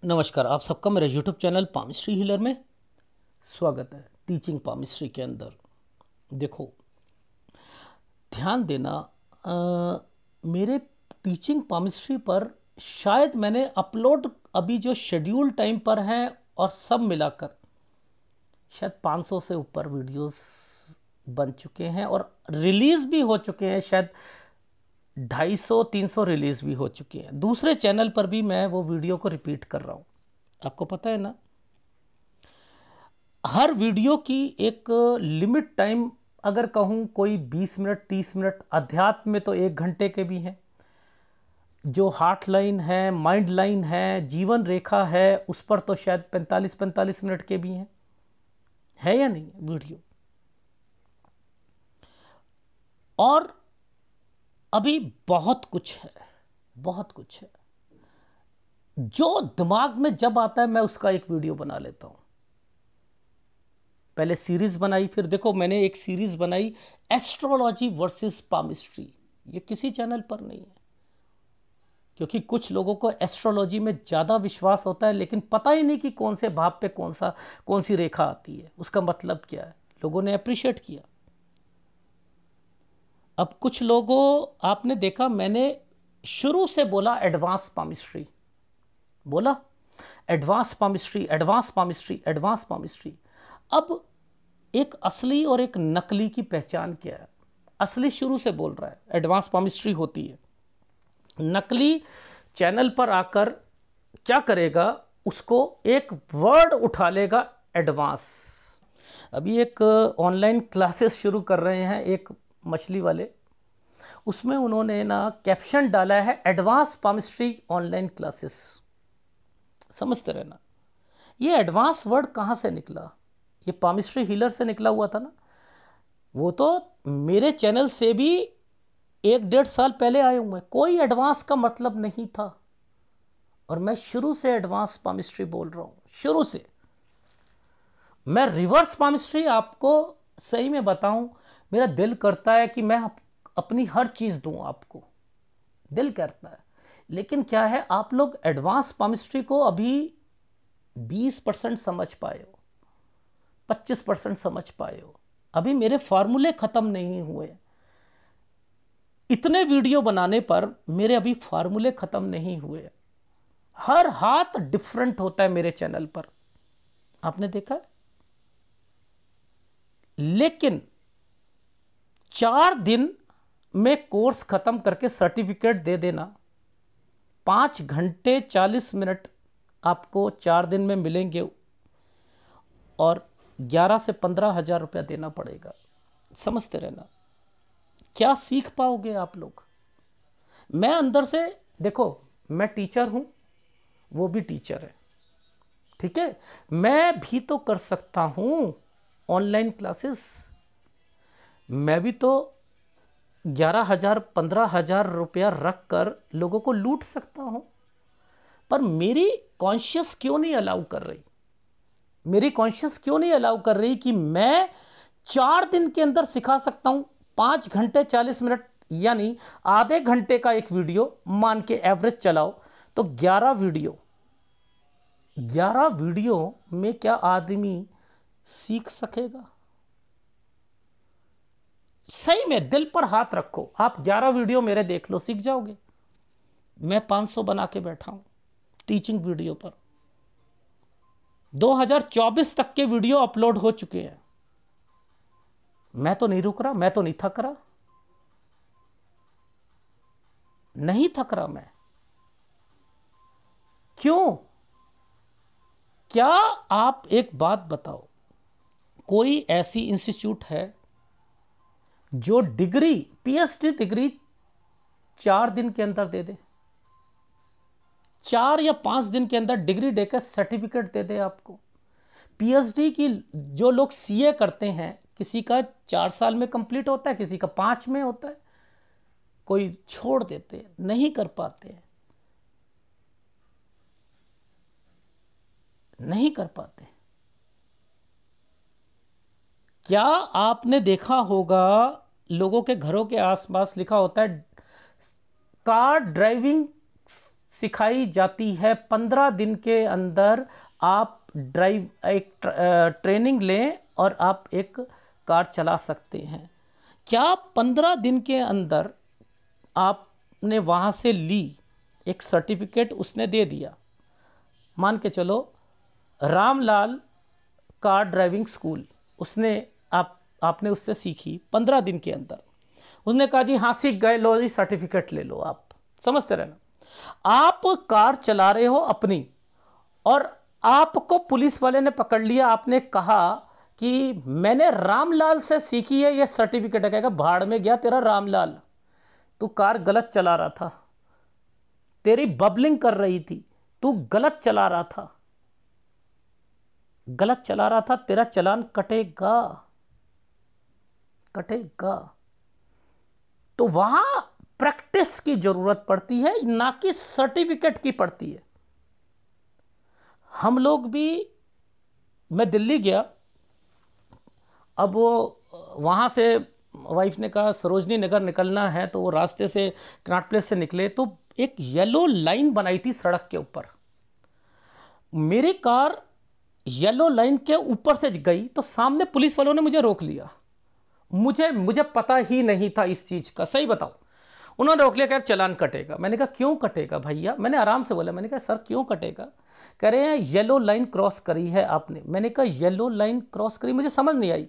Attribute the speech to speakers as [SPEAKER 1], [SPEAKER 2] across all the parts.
[SPEAKER 1] नमस्कार, आप सबका मेरे YouTube चैनल पामिस्ट्री हीलर में स्वागत है। टीचिंग पामिस्ट्री के अंदर देखो, ध्यान देना, मेरे टीचिंग पामिस्ट्री पर शायद मैंने अपलोड अभी जो शेड्यूल टाइम पर हैं और सब मिलाकर शायद 500 से ऊपर वीडियोस बन चुके हैं और रिलीज़ भी हो चुके हैं। शायद 250-300 रिलीज़ भी हो चुके हैं। दूसरे चैनल पर भी मैं वो वीडियो को रिपीट कर रहा हूँ। आपको पता है ना, हर वीडियो की एक लिमिट टाइम, अगर कहूँ कोई 20 मिनट 30 मिनट, अध्यात्म में तो 1 घंटे के भी हैं, जो हार्ट लाइन है, माइंड लाइन है, जीवन रेखा है, उस पर तो शायद 45-45 मिनट के भी हैं। है या नहीं वीडियो? और अभी बहुत कुछ है, बहुत कुछ है जो दिमाग में जब आता है मैं उसका एक वीडियो बना लेता हूं। पहले सीरीज बनाई, फिर देखो मैंने एक सीरीज बनाई एस्ट्रोलॉजी वर्सेस पामिस्ट्री। ये किसी चैनल पर नहीं है, क्योंकि कुछ लोगों को एस्ट्रोलॉजी में ज़्यादा विश्वास होता है, लेकिन पता ही नहीं कि कौन से भाव पे कौन सी रेखा आती है, उसका मतलब क्या है। लोगों ने अप्रिशिएट किया। अब कुछ लोगों, आपने देखा मैंने शुरू से बोला एडवांस पामिस्ट्री, बोला advance palmistry, advance palmistry, advance palmistry. अब एक असली और एक नकली की पहचान क्या है? असली शुरू से बोल रहा है एडवांस पामिस्ट्री होती है। नकली चैनल पर आकर क्या करेगा, उसको एक वर्ड उठा लेगा, एडवांस। अभी एक ऑनलाइन क्लासेस शुरू कर रहे हैं एक मछली वाले, उसमें उन्होंने ना कैप्शन डाला है एडवांस पामिस्ट्री ऑनलाइन क्लासेस। समझते रहना, ये एडवांस वर्ड कहाँ से निकला? ये पामिस्ट्री हीलर से निकला हुआ था ना। वो तो मेरे चैनल से भी 1-1.5 साल पहले आए हुए। कोई एडवांस का मतलब नहीं था, और मैं शुरू से एडवांस पामिस्ट्री बोल रहा हूँ। शुरू से मैं रिवर्स पामिस्ट्री, आपको सही में बताऊं, मेरा दिल करता है कि मैं अपनी हर चीज़ दूं आपको, दिल करता है। लेकिन क्या है, आप लोग एडवांस पामिस्ट्री को अभी 20% समझ पाए हो, 25% समझ पाए हो। अभी मेरे फार्मूले ख़त्म नहीं हुए। इतने वीडियो बनाने पर मेरे अभी फार्मूले ख़त्म नहीं हुए। हर हाथ डिफरेंट होता है मेरे चैनल पर, आपने देखा है। लेकिन 4 दिन में कोर्स ख़त्म करके सर्टिफिकेट दे देना, 5 घंटे 40 मिनट आपको 4 दिन में मिलेंगे, और 11 से 15 हज़ार रुपया देना पड़ेगा। समझते रहना, क्या सीख पाओगे आप लोग। मैं अंदर से, देखो मैं टीचर हूं, वो भी टीचर है, ठीक है। मैं भी तो कर सकता हूं ऑनलाइन क्लासेस। मैं भी तो 11,000 15,000 रुपया रख कर लोगों को लूट सकता हूं। पर मेरी कॉन्शियस क्यों नहीं अलाउ कर रही? मेरी कॉन्शियस क्यों नहीं अलाउ कर रही कि मैं 4 दिन के अंदर सिखा सकता हूं? 5 घंटे 40 मिनट, यानी आधे घंटे का एक वीडियो मान के एवरेज चलाओ, तो 11 वीडियो में क्या आदमी सीख सकेगा? सही में दिल पर हाथ रखो, आप 11 वीडियो मेरे देख लो, सीख जाओगे। मैं 500 बना के बैठा हूं टीचिंग वीडियो पर। 2024 तक के वीडियो अपलोड हो चुके हैं। मैं तो नहीं रुक रहा, मैं तो नहीं थक रहा, नहीं थक रहा मैं। क्यों? क्या आप एक बात बताओ, कोई ऐसी इंस्टीट्यूट है जो डिग्री, पीएचडी डिग्री 4 दिन के अंदर दे दे? 4 या 5 दिन के अंदर डिग्री देकर सर्टिफिकेट दे दे आपको। पीएचडी की जो लोग सीए करते हैं, किसी का 4 साल में कंप्लीट होता है, किसी का 5 में होता है, कोई छोड़ देते हैं, नहीं कर पाते हैं, नहीं कर पाते। क्या आपने देखा होगा, लोगों के घरों के आसपास लिखा होता है कार ड्राइविंग सिखाई जाती है। 15 दिन के अंदर आप एक ट्रेनिंग लें और आप एक कार चला सकते हैं। क्या 15 दिन के अंदर आपने वहाँ से ली, एक सर्टिफिकेट उसने दे दिया, मान के चलो रामलाल कार ड्राइविंग स्कूल, उसने आपने उससे सीखी 15 दिन के अंदर, उसने कहा जी हाँ सीख गए, लो जी सर्टिफिकेट ले लो। आप समझते रहना, आप कार चला रहे हो अपनी और आपको पुलिस वाले ने पकड़ लिया, आपने कहा कि मैंने रामलाल से सीखी है, ये सर्टिफिकेट है। कहेगा भाड़ में गया तेरा रामलाल, तू कार गलत चला रहा था, तेरी बबलिंग कर रही थी, तू गलत चला रहा था, गलत चला रहा था, तेरा चालान कटेगा, कटेगा। तो वहां प्रैक्टिस की जरूरत पड़ती है, ना कि सर्टिफिकेट की पड़ती है। हम लोग भी, मैं दिल्ली गया, अब वो वहाँ से वाइफ ने कहा सरोजनी नगर निकलना है, तो वो रास्ते से कनॉट प्लेस से निकले तो एक येलो लाइन बनाई थी सड़क के ऊपर। मेरी कार येलो लाइन के ऊपर से गई तो सामने पुलिस वालों ने मुझे रोक लिया। मुझे मुझे पता ही नहीं था इस चीज़ का, सही बताऊं। उन्होंने रोक लिया, कह चालान कटेगा। मैंने कहा क्यों कटेगा भैया, मैंने आराम से बोला, मैंने कहा सर क्यों कटेगा। कह रहे हैं येलो लाइन क्रॉस करी है आपने। मैंने कहा येलो लाइन क्रॉस करी, मुझे समझ नहीं आई।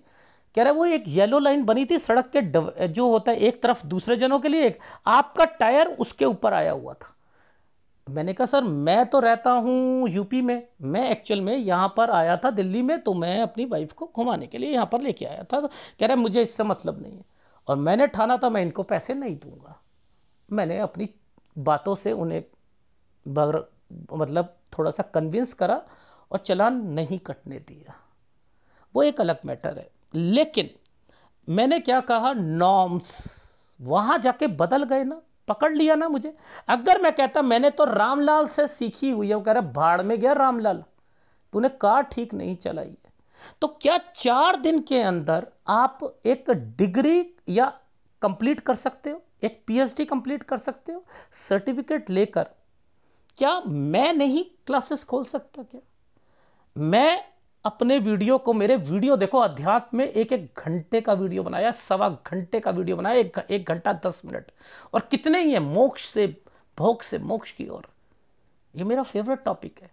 [SPEAKER 1] कह रहे वो एक येलो लाइन बनी थी सड़क के जो होता है एक तरफ दूसरे जनों के लिए, एक आपका टायर उसके ऊपर आया हुआ था। मैंने कहा सर मैं तो रहता हूँ यूपी में, मैं एक्चुअल में यहाँ पर आया था दिल्ली में, तो मैं अपनी वाइफ को घुमाने के लिए यहाँ पर लेके आया था। तो कह रहा मुझे इससे मतलब नहीं है, और मैंने ठाना था मैं इनको पैसे नहीं दूंगा। मैंने अपनी बातों से उन्हें मतलब थोड़ा सा कन्विंस करा और चालान नहीं कटने दिया, वो एक अलग मैटर है। लेकिन मैंने क्या कहा, नॉर्म्स वहां जाके बदल गए ना, पकड़ लिया ना मुझे। अगर मैं कहता मैंने तो रामलाल से सीखी हुई है, वो कह रहा भाड़ में गया रामलाल, तूने कार ठीक नहीं चलाई है। तो क्या 4 दिन के अंदर आप एक डिग्री या कंप्लीट कर सकते हो, एक पीएचडी कंप्लीट कर सकते हो सर्टिफिकेट लेकर? क्या मैं नहीं क्लासेस खोल सकता? क्या मैं अपने वीडियो को, मेरे वीडियो देखो अध्यात्म में एक एक घंटे का वीडियो बनाया, 1.25 घंटे का वीडियो बनाया, एक घंटा 10 मिनट, और कितने ही है मोक्ष से भोग से मोक्ष की ओर। ये मेरा फेवरेट टॉपिक है,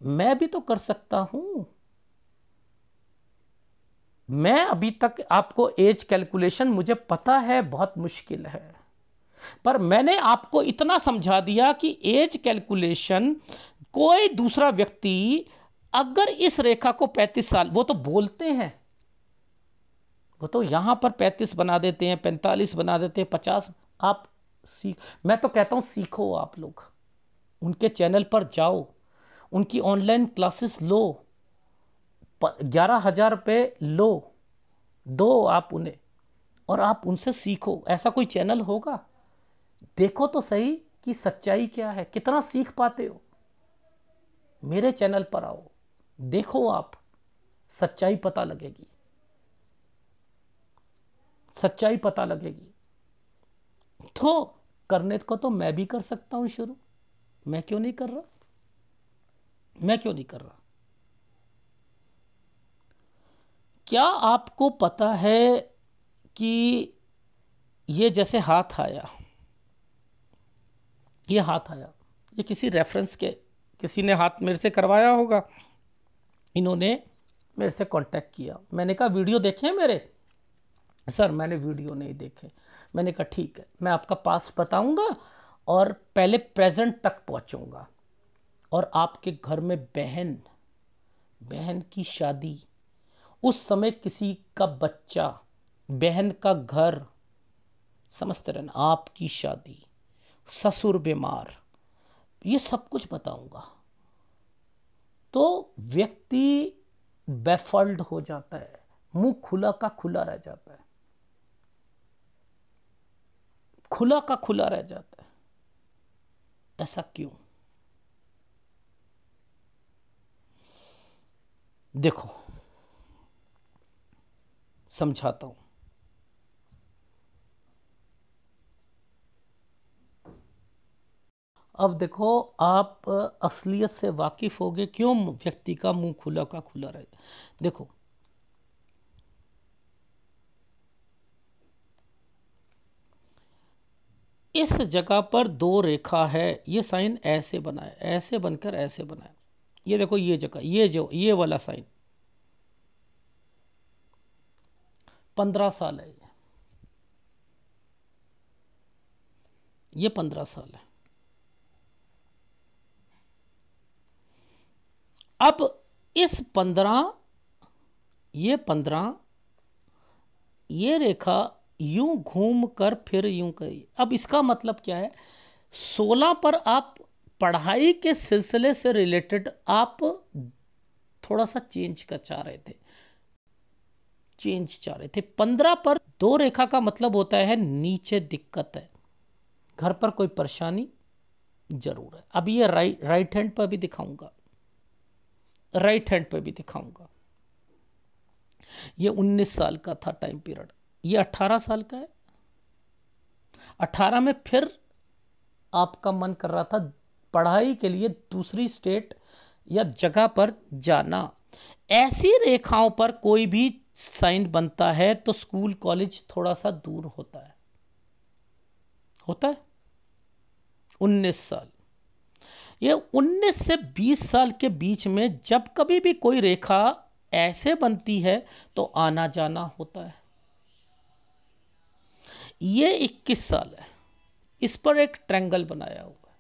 [SPEAKER 1] मैं भी तो कर सकता हूं। मैं अभी तक, आपको एज कैलकुलेशन मुझे पता है बहुत मुश्किल है, पर मैंने आपको इतना समझा दिया कि एज कैलकुलेशन कोई दूसरा व्यक्ति अगर इस रेखा को 35 साल, वो तो बोलते हैं, वो तो यहां पर 35 बना देते हैं, 45 बना देते हैं, 50। आप सीख, मैं तो कहता हूं सीखो, आप लोग उनके चैनल पर जाओ, उनकी ऑनलाइन क्लासेस लो, 11,000 रुपये लो, दो आप उन्हें, और आप उनसे सीखो। ऐसा कोई चैनल होगा, देखो तो सही कि सच्चाई क्या है, कितना सीख पाते हो। मेरे चैनल पर आओ, देखो, आप सच्चाई पता लगेगी, सच्चाई पता लगेगी। तो करने को तो मैं भी कर सकता हूं शुरू, मैं क्यों नहीं कर रहा, मैं क्यों नहीं कर रहा। क्या आपको पता है कि ये जैसे हाथ आया, ये हाथ आया, ये किसी रेफरेंस के, किसी ने हाथ मेरे से करवाया होगा, इन्होंने मेरे से कांटेक्ट किया। मैंने कहा वीडियो देखे हैं मेरे? सर मैंने वीडियो नहीं देखे। मैंने कहा ठीक है, मैं आपका पास बताऊंगा और पहले प्रेजेंट तक पहुंचूंगा, और आपके घर में बहन, बहन की शादी, उस समय किसी का बच्चा, बहन का घर, समझते रहना, आपकी शादी, ससुर बीमार, ये सब कुछ बताऊंगा। तो व्यक्ति बेफल्ड हो जाता है, मुंह खुला का खुला रह जाता है, खुला का खुला रह जाता है। ऐसा क्यों? देखो समझाता हूं। अब देखो, आप असलियत से वाकिफ होगे क्यों व्यक्ति का मुंह खुला का खुला रहे। देखो, इस जगह पर दो रेखा है, ये साइन ऐसे बना है, ऐसे बनकर ऐसे बना है। ये देखो, ये जगह, ये जो ये वाला साइन 15 साल है, ये 15 साल है। अब इस 15, ये 15, ये रेखा यूं घूम कर फिर यूं करी। अब इसका मतलब क्या है, 16 पर आप पढ़ाई के सिलसिले से रिलेटेड आप थोड़ा सा चेंज का चाह रहे थे, चेंज चाह रहे थे। 15 पर दो रेखा का मतलब होता है नीचे दिक्कत है, घर पर कोई परेशानी जरूर है। अब ये राइट हैंड पर भी दिखाऊंगा, राइट हैंड पर भी दिखाऊंगा। ये 19 साल का था टाइम पीरियड, ये 18 साल का है। 18 में फिर आपका मन कर रहा था पढ़ाई के लिए दूसरी स्टेट या जगह पर जाना। ऐसी रेखाओं पर कोई भी साइन बनता है तो स्कूल कॉलेज थोड़ा सा दूर होता है, होता है। 19 साल, ये 19 से 20 साल के बीच में जब कभी भी कोई रेखा ऐसे बनती है तो आना जाना होता है। ये 21 साल है, इस पर एक ट्रायंगल बनाया हुआ है।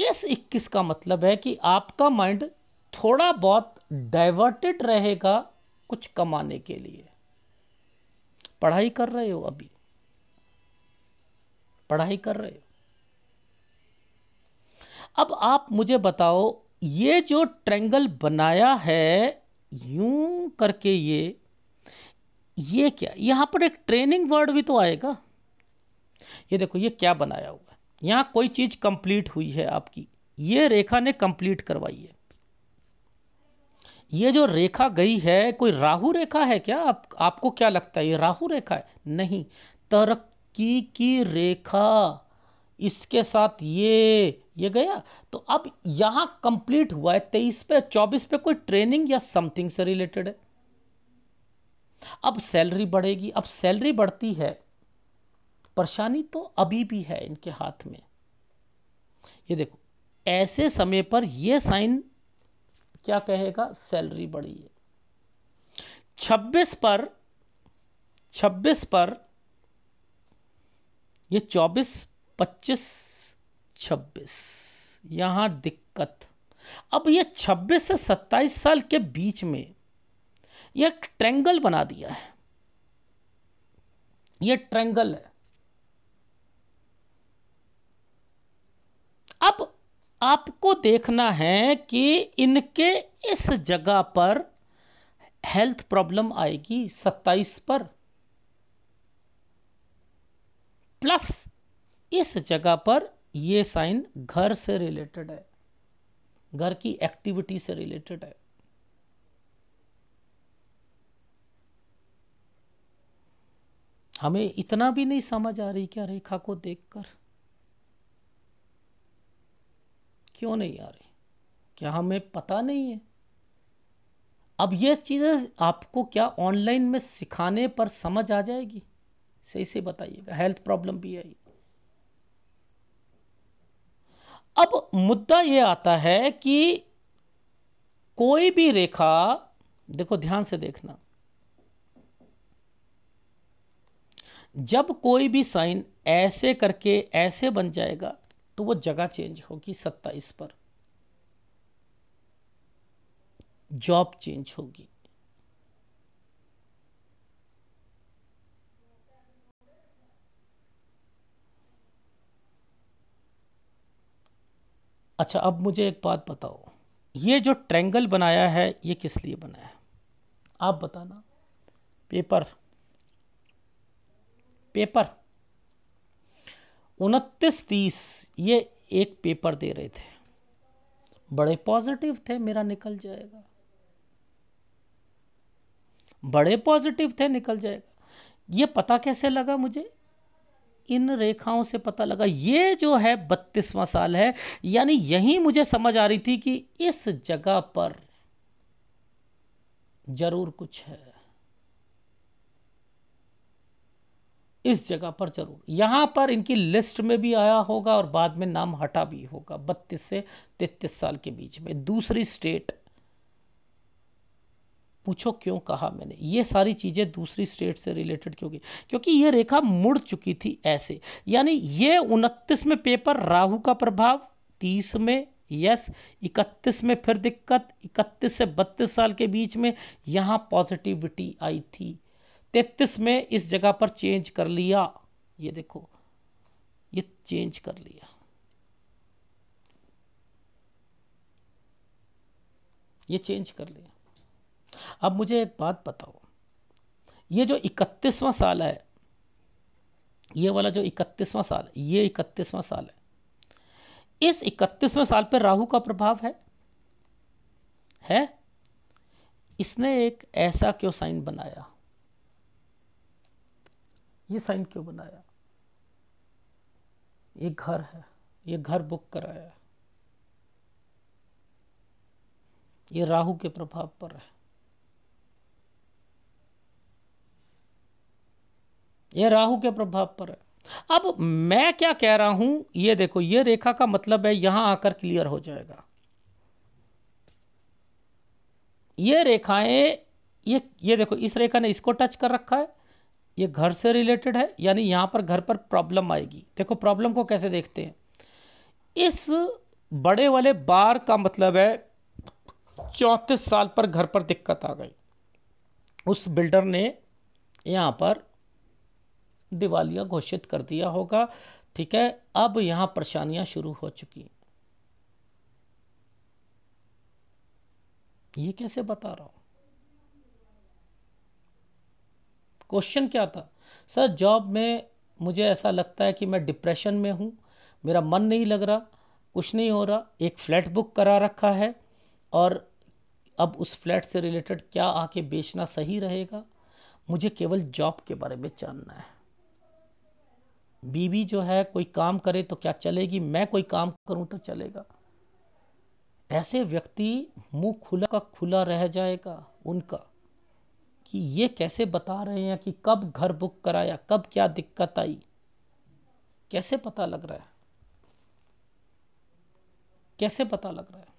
[SPEAKER 1] इस 21 का मतलब है कि आपका माइंड थोड़ा बहुत डाइवर्टेड रहेगा कुछ कमाने के लिए। पढ़ाई कर रहे हो, अभी पढ़ाई कर रहे हो। अब आप मुझे बताओ, ये जो ट्रायंगल बनाया है यूं करके, ये क्या, यहां पर एक ट्रेनिंग वर्ड भी तो आएगा। ये देखो, ये क्या बनाया हुआ है, यहां कोई चीज कंप्लीट हुई है आपकी, ये रेखा ने कंप्लीट करवाई है। ये जो रेखा गई है, कोई राहु रेखा है क्या? आपको क्या लगता है ये राहु रेखा है? नहीं, तरक्की की रेखा, इसके साथ ये गया। तो अब यहां कंप्लीट हुआ है 23 पे, 24 पे कोई ट्रेनिंग या समथिंग से रिलेटेड है। अब सैलरी बढ़ेगी, अब सैलरी बढ़ती है, परेशानी तो अभी भी है इनके हाथ में। ये देखो, ऐसे समय पर ये साइन क्या कहेगा, सैलरी बढ़ी है। 26 पर, 26 पर ये 24, 25, 26, यहां दिक्कत। अब ये 26 से 27 साल के बीच में ये एक ट्रायंगल बना दिया है, ये ट्रायंगल है। अब आपको देखना है कि इनके इस जगह पर हेल्थ प्रॉब्लम आएगी 27 पर, प्लस इस जगह पर ये साइन घर से रिलेटेड है, घर की एक्टिविटी से रिलेटेड है। हमें इतना भी नहीं समझ आ रही क्या रेखा को देखकर? क्यों नहीं आ रही? क्या हमें पता नहीं है? अब ये चीज़ें आपको क्या ऑनलाइन में सिखाने पर समझ आ जाएगी? सही से बताइएगा, हेल्थ प्रॉब्लम भी आई। अब मुद्दा ये आता है कि कोई भी रेखा, देखो ध्यान से देखना, जब कोई भी साइन ऐसे करके ऐसे बन जाएगा तो वो जगह चेंज होगी 27 पर, जॉब चेंज होगी। अच्छा, अब मुझे एक बात बताओ, ये जो ट्रायंगल बनाया है ये किस लिए बनाया है? आप बताना। पेपर, पेपर 29-30 ये एक पेपर दे रहे थे, बड़े पॉजिटिव थे मेरा निकल जाएगा, बड़े पॉजिटिव थे निकल जाएगा। ये पता कैसे लगा मुझे? इन रेखाओं से पता लगा ये जो है 32वां साल है, यानी यही मुझे समझ आ रही थी कि इस जगह पर जरूर कुछ है, इस जगह पर जरूर, यहां पर इनकी लिस्ट में भी आया होगा और बाद में नाम हटा भी होगा। 32 से 33 साल के बीच में दूसरी स्टेट, पूछो क्यों कहा मैंने ये सारी चीजें दूसरी स्टेट से रिलेटेड क्यों की, क्योंकि ये रेखा मुड़ चुकी थी ऐसे, यानी ये 29 में पेपर राहु का प्रभाव, 30 में यस, 31 में फिर दिक्कत, 31 से 32 साल के बीच में यहां पॉजिटिविटी आई थी, 33 में इस जगह पर चेंज कर लिया, ये देखो ये चेंज कर लिया, ये चेंज कर लिया। अब मुझे एक बात बताओ, ये जो 31वां साल है, ये वाला जो 31वां साल है, ये 31वां साल है, इस 31वें साल पर राहु का प्रभाव है। इसने एक ऐसा क्यों साइन बनाया, ये साइन क्यों बनाया, ये घर है, ये घर बुक कराया है, ये राहु के प्रभाव पर है, ये राहु के प्रभाव पर है। अब मैं क्या कह रहा हूं, ये देखो, ये रेखा का मतलब है यहां आकर क्लियर हो जाएगा, ये रेखाएं, ये देखो, इस रेखा ने इसको टच कर रखा है, ये घर से रिलेटेड है, यानी यहां पर घर पर प्रॉब्लम आएगी। देखो प्रॉब्लम को कैसे देखते हैं, इस बड़े वाले बार का मतलब है 34 साल पर घर पर दिक्कत आ गई, उस बिल्डर ने यहां पर दिवालिया घोषित कर दिया होगा, ठीक है। अब यहां परेशानियां शुरू हो चुकी, ये कैसे बता रहा हूं, क्वेश्चन क्या था सर, जॉब में मुझे ऐसा लगता है कि मैं डिप्रेशन में हूं, मेरा मन नहीं लग रहा, कुछ नहीं हो रहा, एक फ्लैट बुक करा रखा है और अब उस फ्लैट से रिलेटेड क्या आके बेचना सही रहेगा, मुझे केवल जॉब के बारे में जानना है। बीवी जो है कोई काम करे तो क्या चलेगी, मैं कोई काम करूं तो चलेगा। ऐसे व्यक्ति मुंह खुला का खुला रह जाएगा उनका, कि ये कैसे बता रहे हैं कि कब घर बुक कराया, कब क्या दिक्कत आई, कैसे पता लग रहा है, कैसे पता लग रहा है।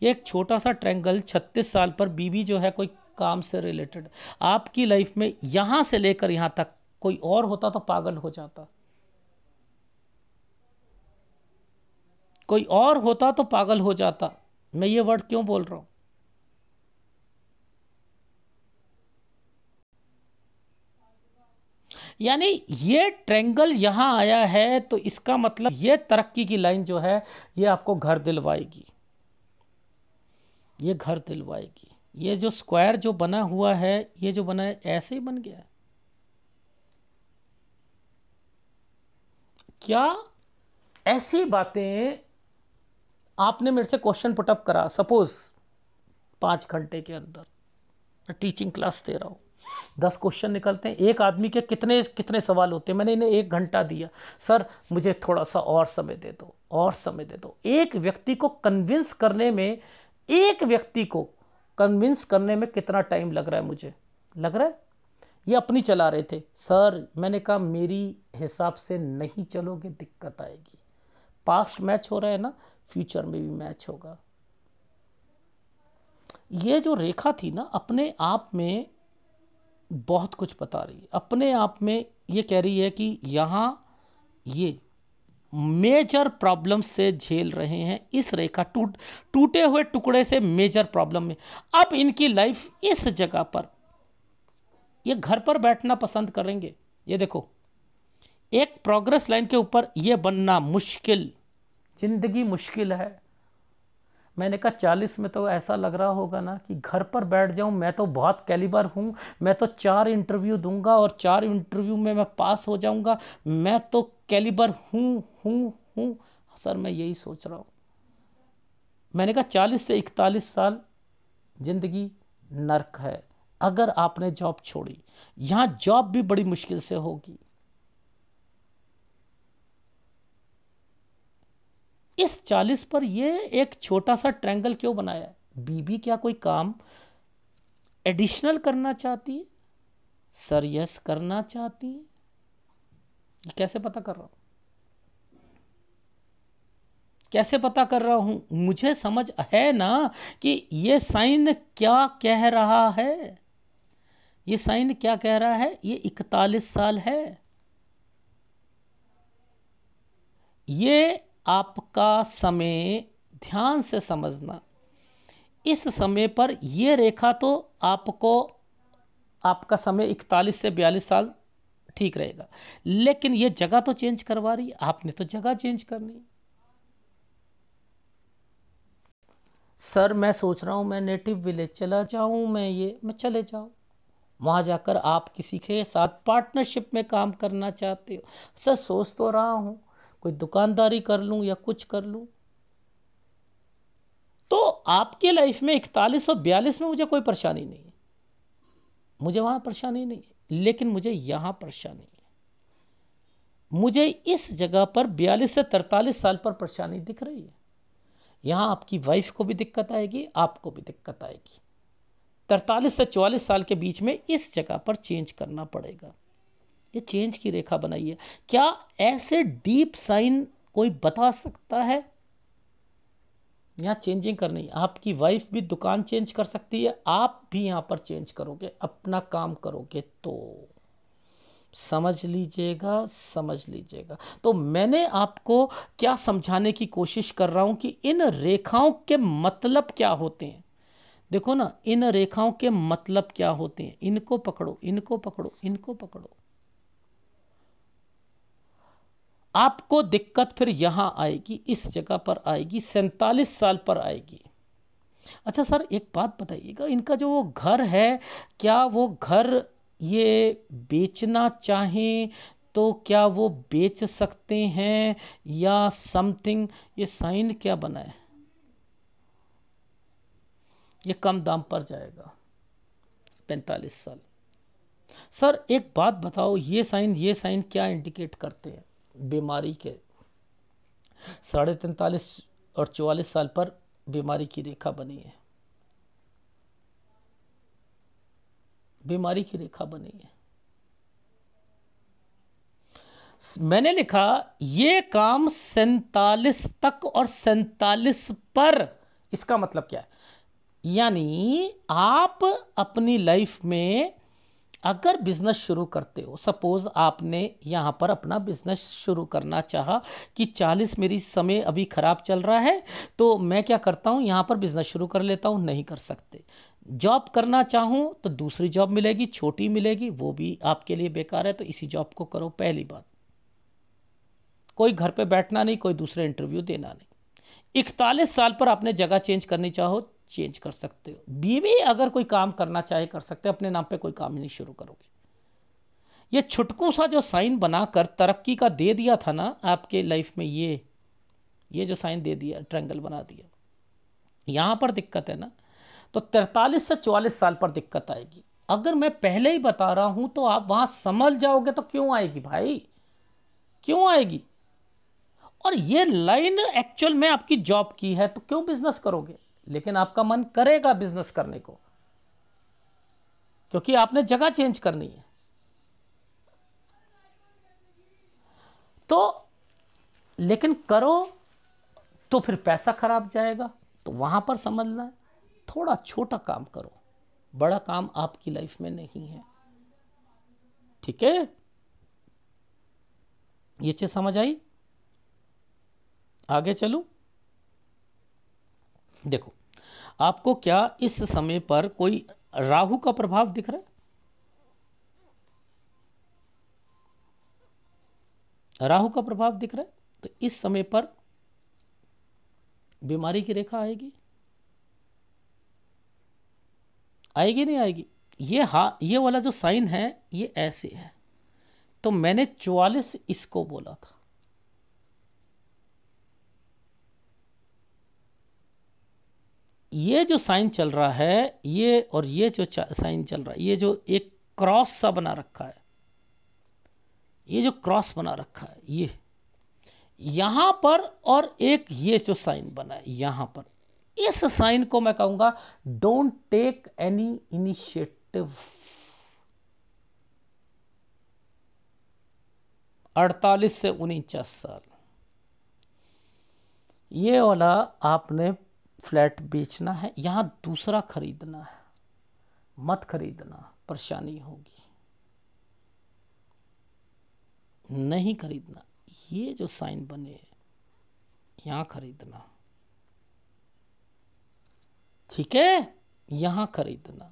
[SPEAKER 1] ये एक छोटा सा ट्रायंगल 36 साल पर बीवी जो है कोई काम से रिलेटेड, आपकी लाइफ में यहां से लेकर यहां तक कोई और होता तो पागल हो जाता, कोई और होता तो पागल हो जाता। मैं ये वर्ड क्यों बोल रहा हूं, यानी ये ट्रायंगल यहां आया है तो इसका मतलब ये तरक्की की लाइन जो है ये आपको घर दिलवाएगी, ये घर दिलवाएगी। ये जो स्क्वायर जो बना हुआ है, ये जो बना है ऐसे ही बन गया है, क्या ऐसी बातें आपने मेरे से क्वेश्चन पुटअप करा, सपोज 5 घंटे के अंदर मैं टीचिंग क्लास दे रहा हूँ, 10 क्वेश्चन निकलते हैं, एक आदमी के कितने कितने सवाल होते हैं, मैंने इन्हें 1 घंटा दिया, सर मुझे थोड़ा सा और समय दे दो, और समय दे दो। एक व्यक्ति को कन्विंस करने में, एक व्यक्ति को कन्विंस करने में कितना टाइम लग रहा है, मुझे लग रहा है ये अपनी चला रहे थे। सर मैंने कहा मेरी हिसाब से नहीं चलोगे दिक्कत आएगी, पास्ट मैच हो रहा है ना, फ्यूचर में भी मैच होगा। ये जो रेखा थी ना, अपने आप में बहुत कुछ बता रही है, अपने आप में ये कह रही है कि यहां ये मेजर प्रॉब्लम से झेल रहे हैं, इस रेखा टूटे हुए टुकड़े से मेजर प्रॉब्लम में। अब इनकी लाइफ इस जगह पर ये घर पर बैठना पसंद करेंगे। ये देखो एक प्रोग्रेस लाइन के ऊपर ये बनना मुश्किल, जिंदगी मुश्किल है। मैंने कहा 40 में तो ऐसा लग रहा होगा ना कि घर पर बैठ जाऊं, मैं तो बहुत कैलिबर हूं, मैं तो 4 इंटरव्यू दूंगा और 4 इंटरव्यू में मैं पास हो जाऊंगा, मैं तो कैलिबर हूं। सर मैं यही सोच रहा हूं। मैंने कहा 40 से 41 साल जिंदगी नर्क है, अगर आपने जॉब छोड़ी, यहां जॉब भी बड़ी मुश्किल से होगी। इस 40 पर ये एक छोटा सा ट्रायंगल क्यों बनाया है? बीबी क्या कोई काम एडिशनल करना चाहती है? सर यस, करना चाहती है। ये कैसे पता कर रहा हूं? कैसे पता कर रहा हूं? मुझे समझ है ना कि ये साइन क्या कह रहा है। ये साइन क्या कह रहा है? ये 41 साल है। ये आपका समय, ध्यान से समझना, इस समय पर ये रेखा तो आपको, आपका समय 41 से 42 साल ठीक रहेगा, लेकिन ये जगह तो चेंज करवा रही है। आपने तो जगह चेंज करनी है। सर मैं सोच रहा हूं मैं नेटिव विलेज चला जाऊं, मैं चले जाऊं, वहां जाकर आप किसी के साथ पार्टनरशिप में काम करना चाहते हो। सर सोच तो रहा हूं कोई दुकानदारी कर लूं या कुछ कर लूं। तो आपके लाइफ में 41 और 42 में मुझे कोई परेशानी नहीं है, मुझे वहां परेशानी नहीं है, लेकिन मुझे यहां परेशानी है। मुझे इस जगह पर 42 से 43 साल पर परेशानी दिख रही है। यहां आपकी वाइफ को भी दिक्कत आएगी, आपको भी दिक्कत आएगी। 43 से 44 साल के बीच में इस जगह पर चेंज करना पड़ेगा। ये चेंज की रेखा बनाई है। क्या ऐसे डीप साइन कोई बता सकता है? यहाँ चेंजिंग करनी है। आपकी वाइफ भी दुकान चेंज कर सकती है, आप भी यहाँ पर चेंज करोगे, अपना काम करोगे तो समझ लीजिएगा, समझ लीजिएगा। तो मैंने आपको क्या समझाने की कोशिश कर रहा हूं कि इन रेखाओं के मतलब क्या होते हैं। देखो ना, इन रेखाओं के मतलब क्या होते हैं। इनको पकड़ो, इनको पकड़ो, इनको पकड़ो। आपको दिक्कत फिर यहां आएगी, इस जगह पर आएगी, 47 साल पर आएगी। अच्छा सर एक बात बताइएगा, इनका जो वो घर है, क्या वो घर ये बेचना चाहें तो क्या वो बेच सकते हैं या समथिंग? ये साइन क्या बना है? ये कम दाम पर जाएगा, 45 साल। सर एक बात बताओ, ये साइन क्या इंडिकेट करते हैं? बीमारी के 43.5 और 44 साल पर बीमारी की रेखा बनी है, बीमारी की रेखा बनी है। मैंने लिखा ये काम 47 तक और 47 पर, इसका मतलब क्या है? यानी आप अपनी लाइफ में अगर बिजनेस शुरू करते हो, सपोज आपने यहां पर अपना बिजनेस शुरू करना चाहा कि 40 मेरी समय अभी खराब चल रहा है तो मैं क्या करता हूं, यहां पर बिजनेस शुरू कर लेता हूं। नहीं कर सकते। जॉब करना चाहूं तो दूसरी जॉब मिलेगी, छोटी मिलेगी, वो भी आपके लिए बेकार है, तो इसी जॉब को करो। पहली बात, कोई घर पे बैठना नहीं, कोई दूसरे इंटरव्यू देना नहीं। 41 साल पर आपने जगह चेंज करनी चाहो, चेंज कर सकते हो। बीवी अगर कोई काम करना चाहे कर सकते, अपने नाम पे कोई काम नहीं शुरू करोगे। ये छुटकू सा जो साइन बनाकर तरक्की का दे दिया था ना आपके लाइफ में, ये जो साइन दे दिया, ट्रायंगल बना दिया, यहां पर दिक्कत है ना। तो 43 से 44 साल पर दिक्कत आएगी। अगर मैं पहले ही बता रहा हूं तो आप वहां समझ जाओगे, तो क्यों आएगी भाई, क्यों आएगी? और ये लाइन एक्चुअल में आपकी जॉब की है तो क्यों बिजनेस करोगे? लेकिन आपका मन करेगा बिजनेस करने को, क्योंकि आपने जगह चेंज करनी है। तो लेकिन करो तो फिर पैसा खराब जाएगा, तो वहां पर समझना है थोड़ा छोटा काम करो, बड़ा काम आपकी लाइफ में नहीं है। ठीक है, ये चीज समझ आई? आगे चलूं? देखो, आपको क्या इस समय पर कोई राहु का प्रभाव दिख रहा है? राहु का प्रभाव दिख रहा है, तो इस समय पर बीमारी की रेखा आएगी, आएगी नहीं आएगी? ये वाला जो साइन है ये ऐसे है, तो मैंने 44 इसको बोला था। ये जो साइन चल रहा है, ये और ये जो साइन चल रहा है, ये जो एक क्रॉस सा बना रखा है, ये जो क्रॉस बना रखा है, यहां पर और एक ये जो साइन बना है यहां पर, इस साइन को मैं कहूंगा डोंट टेक एनी इनिशिएटिव। 48 से 49 साल, ये वाला आपने फ्लैट बेचना है, यहां दूसरा खरीदना है, मत खरीदना, परेशानी होगी, नहीं खरीदना। ये जो साइन बने यहां खरीदना, ठीक है, यहां खरीदना।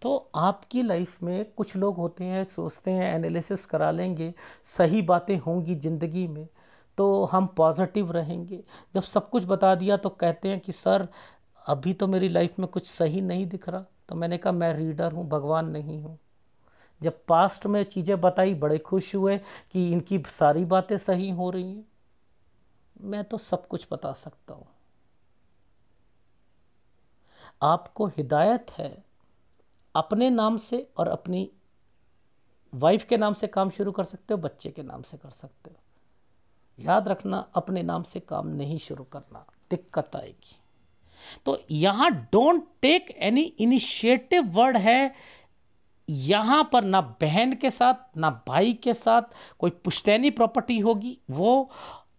[SPEAKER 1] तो आपकी लाइफ में कुछ लोग होते हैं, सोचते हैं एनालिसिस करा लेंगे, सही बातें होंगी ज़िंदगी में तो हम पॉजिटिव रहेंगे। जब सब कुछ बता दिया तो कहते हैं कि सर अभी तो मेरी लाइफ में कुछ सही नहीं दिख रहा। तो मैंने कहा मैं रीडर हूँ, भगवान नहीं हूँ। जब पास्ट में चीज़ें बताई बड़े खुश हुए कि इनकी सारी बातें सही हो रही हैं। मैं तो सब कुछ बता सकता हूँ। आपको हिदायत है अपने नाम से और अपनी वाइफ के नाम से काम शुरू कर सकते हो, बच्चे के नाम से कर सकते हो। याद रखना अपने नाम से काम नहीं शुरू करना, दिक्कत आएगी। तो यहां don't take any initiative word है। यहां पर ना बहन के साथ ना भाई के साथ कोई पुश्तैनी प्रॉपर्टी होगी, वो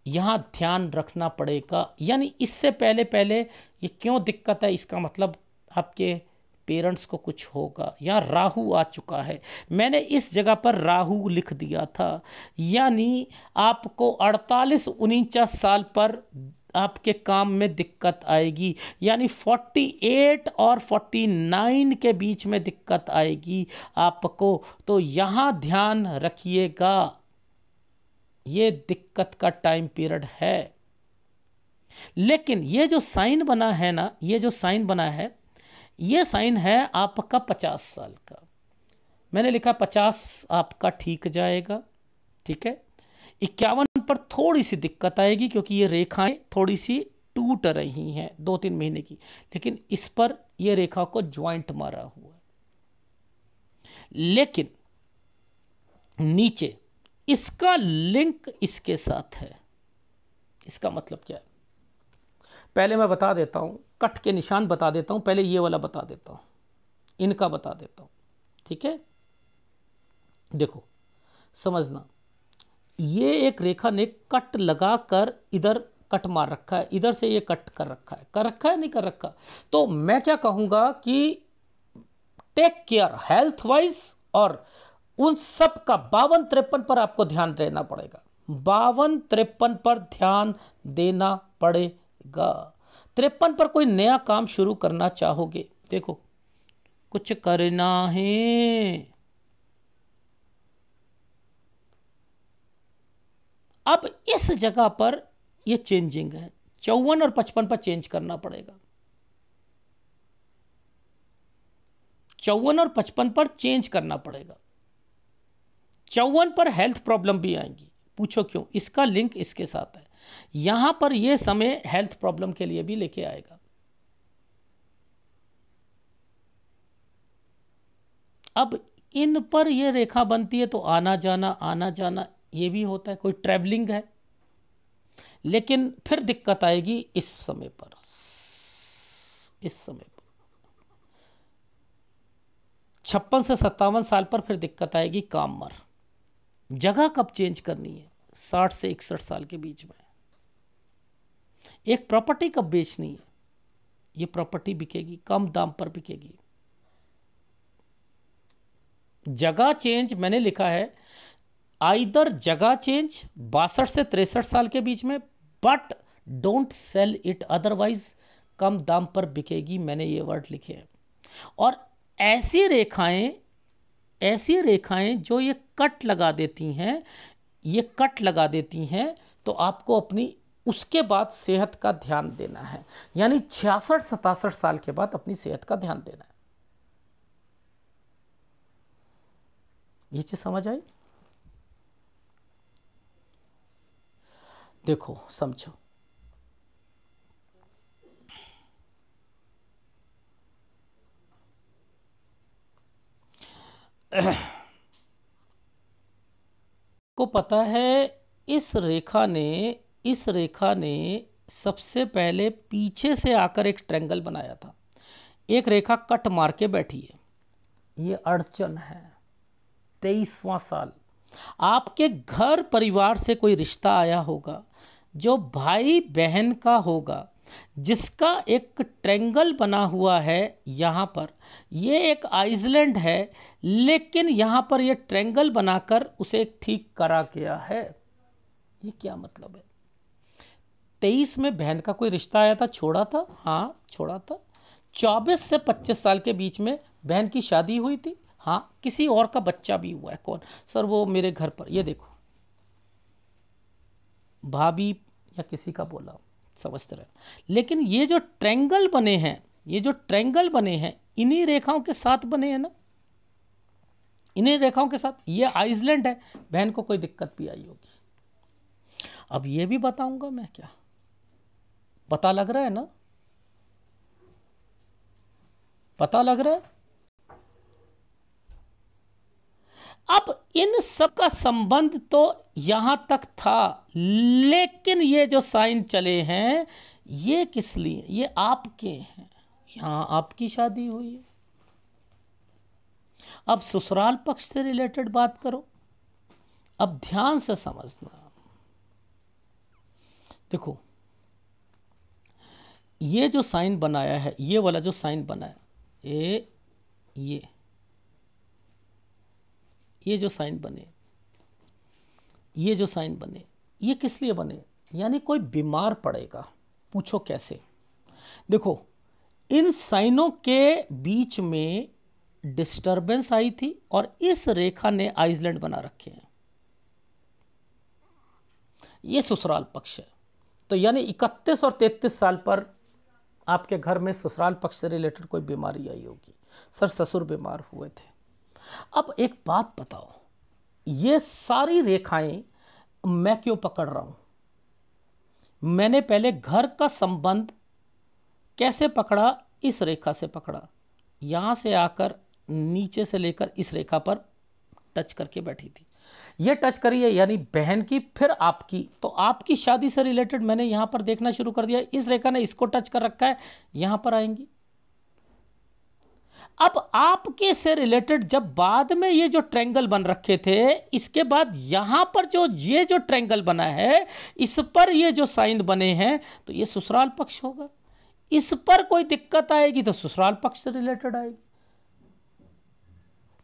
[SPEAKER 1] यहां ध्यान रखना पड़ेगा। यानी इससे पहले पहले ये क्यों दिक्कत है, इसका मतलब आपके पेरेंट्स को कुछ होगा। यहाँ राहु आ चुका है, मैंने इस जगह पर राहु लिख दिया था। यानी आपको 48-49 साल पर आपके काम में दिक्कत आएगी, यानी 48 और 49 के बीच में दिक्कत आएगी आपको। तो यहाँ ध्यान रखिएगा, ये दिक्कत का टाइम पीरियड है। लेकिन ये जो साइन बना है ना, ये जो साइन बना है, ये साइन है आपका 50 साल का। मैंने लिखा 50 आपका ठीक जाएगा, ठीक है। 51 पर थोड़ी सी दिक्कत आएगी क्योंकि ये रेखाएं थोड़ी सी टूट रही हैं 2-3 महीने की, लेकिन इस पर ये रेखा को ज्वाइंट मारा हुआ है। लेकिन नीचे इसका लिंक इसके साथ है। इसका मतलब क्या है, पहले मैं बता देता हूं, कट के निशान बता देता हूं, पहले ये वाला बता देता हूं, इनका बता देता हूं, ठीक है। देखो समझना, ये एक रेखा ने कट लगाकर इधर कट मार रखा है, इधर से ये कट कर रखा है नहीं कर रखा। तो मैं क्या कहूंगा कि टेक केयर हेल्थ वाइज, और उन सब का 52-53 पर आपको ध्यान देना पड़ेगा। 52-53 पर ध्यान देना पड़ेगा। 53 पर कोई नया काम शुरू करना चाहोगे, देखो कुछ करना है। अब इस जगह पर ये चेंजिंग है, 54 और 55 पर चेंज करना पड़ेगा। 54 और 55 पर चेंज करना पड़ेगा। 54 पर हेल्थ प्रॉब्लम भी आएंगी, पूछो क्यों, इसका लिंक इसके साथ है। यहां पर यह समय हेल्थ प्रॉब्लम के लिए भी लेके आएगा। अब इन पर यह रेखा बनती है तो आना जाना ये भी होता है, कोई ट्रैवलिंग है। लेकिन फिर दिक्कत आएगी इस समय पर, इस समय पर 56 से 57 साल पर फिर दिक्कत आएगी काम मर। जगह कब चेंज करनी है, 60 से 61 साल के बीच में। एक प्रॉपर्टी कब बेचनी है, ये प्रॉपर्टी बिकेगी, कम दाम पर बिकेगी। जगह चेंज मैंने लिखा है, आइदर जगह चेंज 62 से 63 साल के बीच में, but don't sell it, otherwise कम दाम पर बिकेगी, मैंने ये वर्ड लिखे हैं। और ऐसी रेखाएं जो ये कट लगा देती हैं, ये कट लगा देती हैं, तो आपको अपनी उसके बाद सेहत का ध्यान देना है। यानी 66-67 साल के बाद अपनी सेहत का ध्यान देना है। ये चीज समझ आई? देखो समझो, को पता है इस रेखा ने सबसे पहले पीछे से आकर एक ट्रायंगल बनाया था। एक रेखा कट मार के बैठी है। ये अड़चन है। 23वां साल, आपके घर परिवार से कोई रिश्ता आया होगा जो भाई बहन का होगा, जिसका एक ट्रायंगल बना हुआ है यहाँ पर। ये एक आइसलैंड है, लेकिन यहाँ पर ये ट्रायंगल बनाकर उसे ठीक करा गया है। ये क्या मतलब है? 23 में बहन का कोई रिश्ता आया था, छोड़ा था, हाँ छोड़ा था। 24 से 25 साल के बीच में बहन की शादी हुई थी, हाँ किसी और का बच्चा भी हुआ है। कौन? सर वो मेरे घर पर, ये देखो भाभी या किसी का बोला, समझते रहे। लेकिन ये जो ट्रायंगल बने हैं, ये जो ट्रायंगल बने हैं इन्हीं रेखाओं के साथ बने हैं ना, इन्हीं रेखाओं के साथ। ये आइसलैंड है, बहन को कोई दिक्कत भी आई होगी। अब ये भी बताऊंगा मैं, क्या पता लग रहा है ना? पता लग रहा है? अब इन सब का संबंध तो यहां तक था, लेकिन ये जो साइन चले हैं ये किस लिए? ये आपके हैं, यहां आपकी शादी हुई है। अब ससुराल पक्ष से रिलेटेड बात करो। अब ध्यान से समझना, देखो ये जो साइन बनाया है, ये वाला जो साइन बना है, ये जो साइन बने, ये जो साइन बने, ये किस लिए बने? यानी कोई बीमार पड़ेगा। पूछो कैसे? देखो इन साइनों के बीच में डिस्टरबेंस आई थी और इस रेखा ने आइसलैंड बना रखे हैं। ये ससुराल पक्ष है। तो यानी 31 और 33 साल पर आपके घर में ससुराल पक्ष से रिलेटेड कोई बीमारी आई होगी। सर ससुर बीमार हुए थे। अब एक बात बताओ, ये सारी रेखाएं मैं क्यों पकड़ रहा हूं? मैंने पहले घर का संबंध कैसे पकड़ा? इस रेखा से पकड़ा, यहां से आकर नीचे से लेकर इस रेखा पर टच करके बैठी थी। ये टच करी है यानी बहन की, फिर आपकी। तो आपकी शादी से रिलेटेड मैंने यहां पर देखना शुरू कर दिया। इस रेखा ने इसको टच कर रखा है, यहां पर आएंगी। अब आपके से रिलेटेड जब बाद में ये जो ट्रायंगल बन रखे थे, इसके बाद यहां पर जो ये जो ट्रायंगल बना है, इस पर ये जो साइन बने हैं, तो ये ससुराल पक्ष होगा। इस पर कोई दिक्कत आएगी तो ससुराल पक्ष से रिलेटेड आएगी।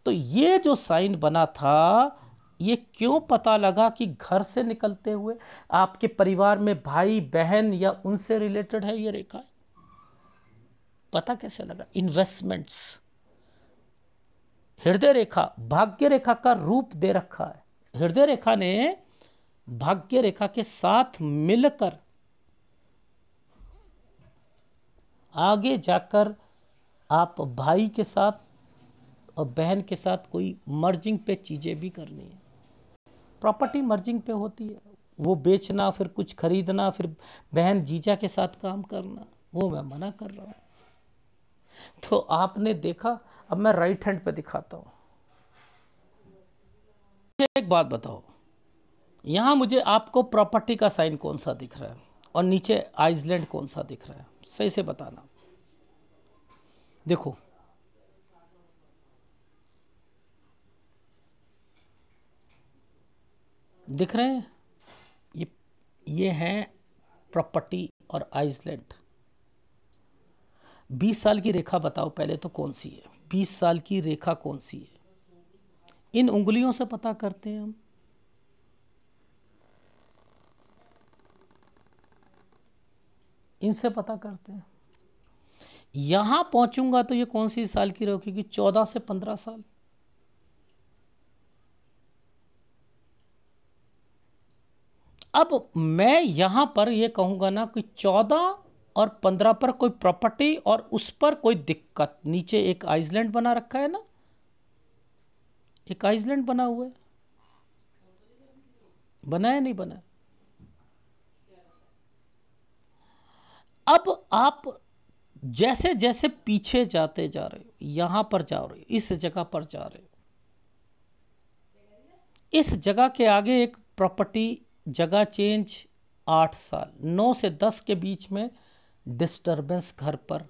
[SPEAKER 1] तो ये जो साइन बना था, ये क्यों पता लगा कि घर से निकलते हुए आपके परिवार में भाई बहन या उनसे रिलेटेड है ये रेखा? पता कैसे लगा? इन्वेस्टमेंट्स, हृदय रेखा भाग्य रेखा का रूप दे रखा है। हृदय रेखा ने भाग्य रेखा के साथ मिलकर आगे जाकर आप भाई के साथ और बहन के साथ कोई मर्जिंग पे चीजें भी करनी है। प्रॉपर्टी मर्जिंग पे होती है, वो बेचना, फिर कुछ खरीदना, फिर बहन जीजा के साथ काम करना, वो मैं मना कर रहा हूं। तो आपने देखा। अब मैं राइट हैंड पे दिखाता हूं। एक बात बताओ, यहां मुझे आपको प्रॉपर्टी का साइन कौन सा दिख रहा है और नीचे आइसलैंड कौन सा दिख रहा है? सही से बताना। देखो दिख रहे हैं? ये है प्रॉपर्टी और आइसलैंड। 20 साल की रेखा बताओ पहले तो कौन सी है? 20 साल की रेखा कौन सी है? इन उंगलियों से पता करते हैं हम। इनसे पता करते हैं। यहां पहुंचूंगा तो ये कौन सी साल की रहोगी? 14 से 15 साल। अब मैं यहां पर ये कहूंगा ना कि 14 और 15 पर कोई प्रॉपर्टी और उस पर कोई दिक्कत। नीचे एक आइसलैंड बना रखा है ना, एक आइसलैंड बना हुआ है, बना है नहीं बना? अब आप जैसे जैसे पीछे जाते जा रहे हो, यहां पर जा रहे हो, इस जगह पर जा रहे हो, इस जगह के आगे एक प्रॉपर्टी जगह चेंज 8 साल, 9 से 10 के बीच में डिस्टरबेंस घर पर,